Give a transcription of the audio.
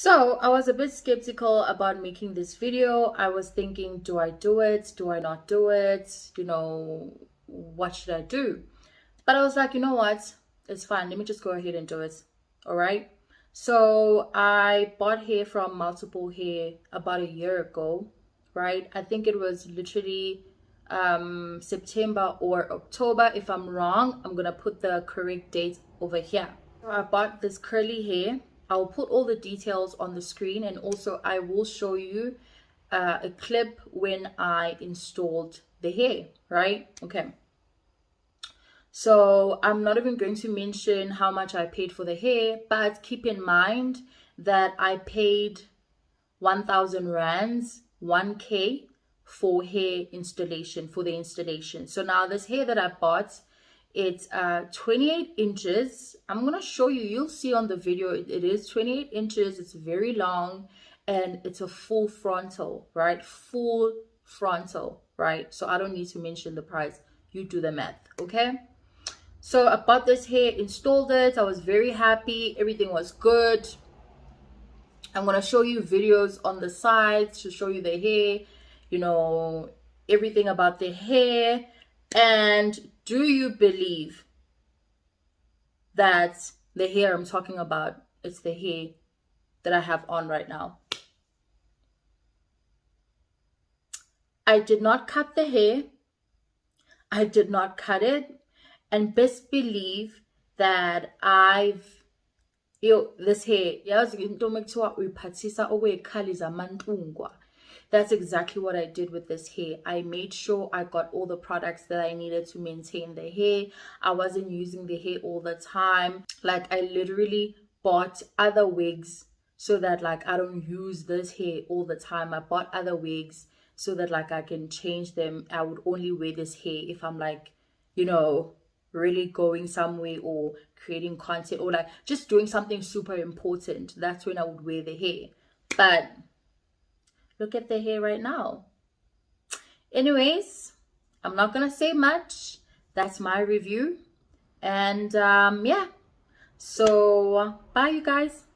So I was a bit skeptical about making this video. I was thinking, do I do it? Do I not do it? What should I do? But I was like, you know what? It's fine. Let me just go ahead and do it. All right. So I bought hair from Multiple Hair about a year ago, right? I think it was literally September or October. If I'm wrong, I'm gonna put the correct date over here. So I bought this curly hair. I'll put all the details on the screen, and also I will show you a clip when I installed the hair, right? Okay. So I'm not even going to mention how much I paid for the hair, but keep in mind that I paid 1,000 rands, 1K for hair installation, for the installation. So now this hair that I bought, it's 28 inches. I'm gonna show you, you'll see on the video, it is 28 inches. It's very long and it's a full frontal, right? Full frontal, right? So I don't need to mention the price. You do the math, okay? So I bought this hair, installed it. I was very happy. Everything was good. I'm going to show you videos on the sides to show you the hair, everything about the hair. And do you believe that the hair I'm talking about, it's the hair that I have on right now? I did not cut the hair. I did not cut it. And best believe that this hair, that's exactly what I did with this hair. I made sure I got all the products that I needed to maintain the hair. I wasn't using the hair all the time. Like, I literally bought other wigs so that I don't use this hair all the time. I bought other wigs so that I can change them. I would only wear this hair if I'm really going somewhere or creating content or just doing something super important. That's when I would wear the hair. But look at the hair right now. Anyways, I'm not gonna say much. That's my review. And yeah, so bye you guys.